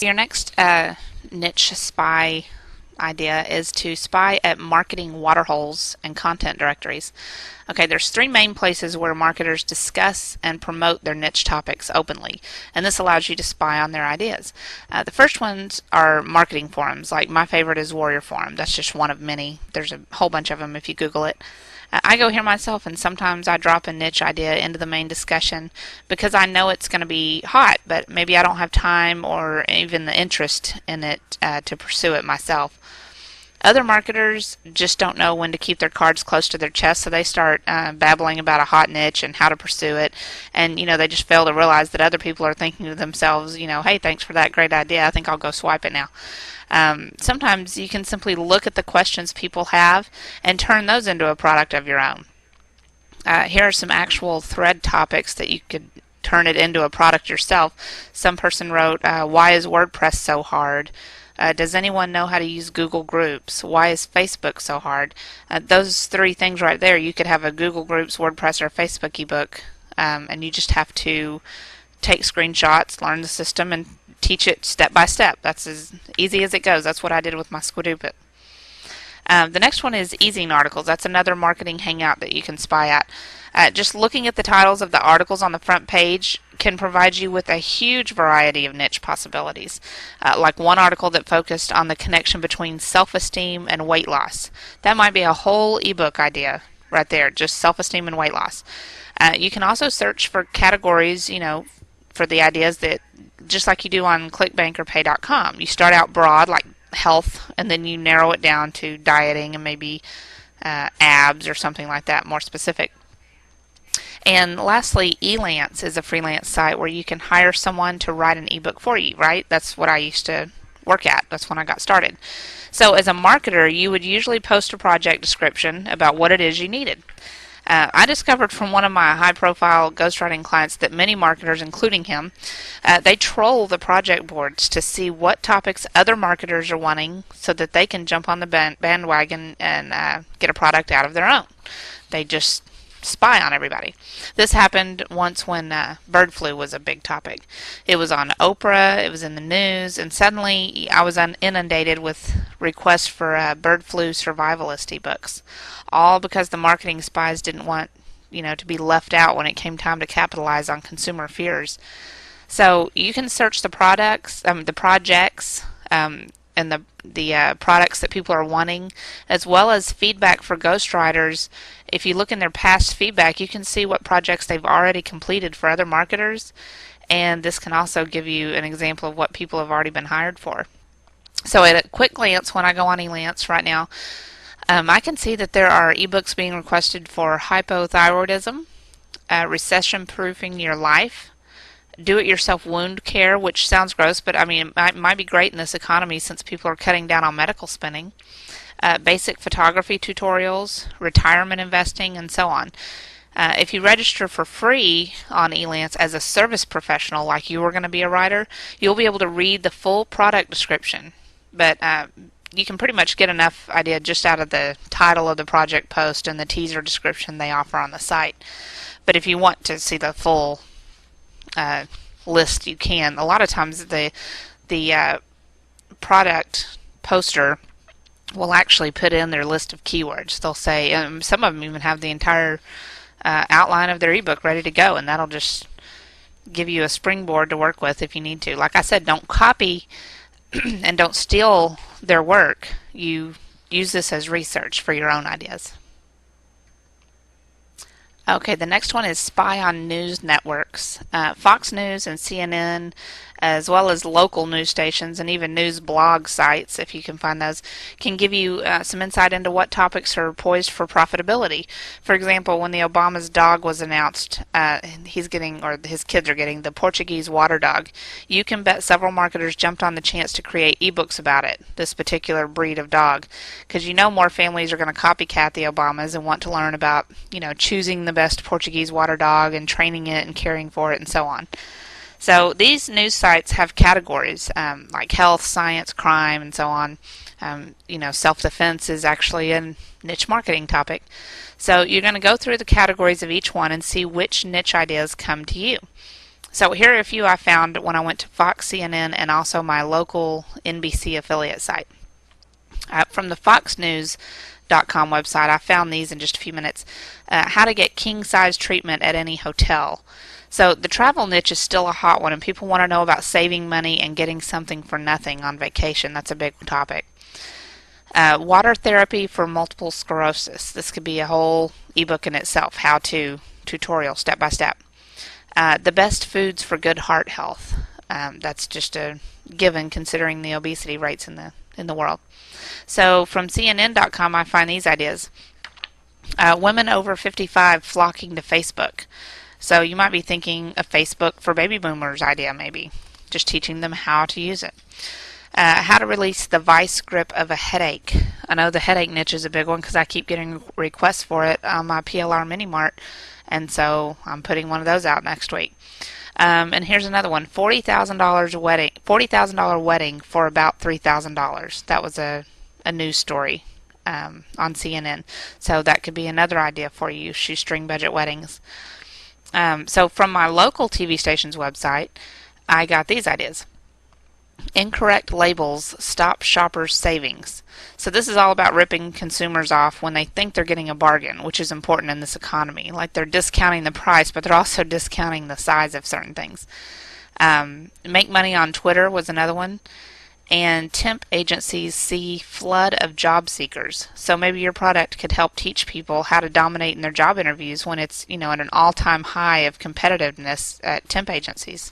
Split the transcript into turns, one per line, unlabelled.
Your next niche spy idea is to spy at marketing waterholes and content directories. Okay, there's three main places where marketers discuss and promote their niche topics openly, and this allows you to spy on their ideas. The first ones are marketing forums, like my favorite is Warrior Forum. That's just one of many. There's a whole bunch of them if you Google it. I go here myself, and sometimes I drop a niche idea into the main discussion because I know it's going to be hot, but maybe I don't have time or even the interest in it to pursue it myself. Other marketers just don't know when to keep their cards close to their chest, so they start babbling about a hot niche and how to pursue it, and they just fail to realize that other people are thinking to themselves, hey, thanks for that great idea. I think I'll go swipe it now. Sometimes you can simply look at the questions people have and turn those into a product of your own. Here are some actual thread topics that you could turn it into a product yourself. Some person wrote, why is WordPress so hard? Does anyone know how to use Google Groups? Why is Facebook so hard? Those three things right there, you could have a Google Groups, WordPress, or Facebook ebook, and you just have to take screenshots, learn the system, and teach it step by step. That's as easy as it goes. That's what I did with my Squadoop It. The next one is eZine articles. That's another marketing hangout that you can spy at. Just looking at the titles of the articles on the front page can provide you with a huge variety of niche possibilities. Like one article that focused on the connection between self-esteem and weight loss. That might be a whole ebook idea right there, just self-esteem and weight loss. You can also search for categories, for the ideas that, just like you do on ClickBank or Pay.com. You start out broad, like health, and then you narrow it down to dieting and maybe abs or something like that, more specific. And lastly, Elance is a freelance site where you can hire someone to write an ebook for you, right? That's what I used to work at. That's when I got started. So as a marketer, you would usually post a project description about what it is you needed. I discovered from one of my high-profile ghostwriting clients that many marketers, including him, they troll the project boards to see what topics other marketers are wanting so that they can jump on the bandwagon and get a product out of their own. They just spy on everybody. This happened once when bird flu was a big topic. It was on Oprah, it was in the news, and suddenly I was inundated with requests for bird flu survivalist ebooks, all because the marketing spies didn't want to be left out when it came time to capitalize on consumer fears. So you can search the projects, and the products that people are wanting, as well as feedback for ghostwriters. If you look in their past feedback, you can see what projects they've already completed for other marketers, and this can also give you an example of what people have already been hired for. So at a quick glance, when I go on Elance right now, I can see that there are ebooks being requested for hypothyroidism, recession-proofing your life, do-it-yourself wound care, which sounds gross, but I mean it might be great in this economy since people are cutting down on medical spending. Basic photography tutorials, retirement investing, and so on. If you register for free on Elance as a service professional, like you were going to be a writer, you'll be able to read the full product description. But you can pretty much get enough idea just out of the title of the project post and the teaser description they offer on the site. But if you want to see the full list, you can. A lot of times the product poster will actually put in their list of keywords. They'll say, some of them even have the entire outline of their ebook ready to go, and that'll just give you a springboard to work with if you need to. Like I said, don't copy and don't steal their work. You use this as research for your own ideas. Okay, the next one is spy on news networks. Fox News and CNN, as well as local news stations and even news blog sites, if you can find those, can give you some insight into what topics are poised for profitability. For example, when the Obama's dog was announced, he's getting, or his kids are getting, the Portuguese water dog, you can bet several marketers jumped on the chance to create ebooks about it, this particular breed of dog, because more families are going to copycat the Obamas and want to learn about, choosing the best Portuguese water dog and training it and caring for it and so on. So these news sites have categories like health, science, crime, and so on. Self-defense is actually a niche marketing topic. So you're going to go through the categories of each one and see which niche ideas come to you. So here are a few I found when I went to Fox, CNN, and also my local NBC affiliate site. From the FoxNews.com website, I found these in just a few minutes. How to get king-size treatment at any hotel. So the travel niche is still a hot one, and people want to know about saving money and getting something for nothing on vacation. That's a big topic. Water therapy for multiple sclerosis. This could be a whole ebook in itself, how-to tutorial, step by step. The best foods for good heart health. That's just a given considering the obesity rates in the world. So from CNN.com, I find these ideas. Women over 55 flocking to Facebook. So you might be thinking a Facebook for baby boomers idea, maybe. Just teaching them how to use it. How to release the vice grip of a headache. I know the headache niche is a big one because I keep getting requests for it on my PLR Mini Mart, and so I'm putting one of those out next week. And here's another one: $40,000 wedding for about $3,000. That was a news story on CNN. So that could be another idea for you: shoestring budget weddings. So from my local TV station's website, I got these ideas. Incorrect labels stop shoppers' savings. So this is all about ripping consumers off when they think they're getting a bargain, which is important in this economy. Like they're discounting the price, but they're also discounting the size of certain things. Make money on Twitter was another one. And temp agencies see flood of job seekers. So maybe your product could help teach people how to dominate in their job interviews when it's, at an all-time high of competitiveness at temp agencies.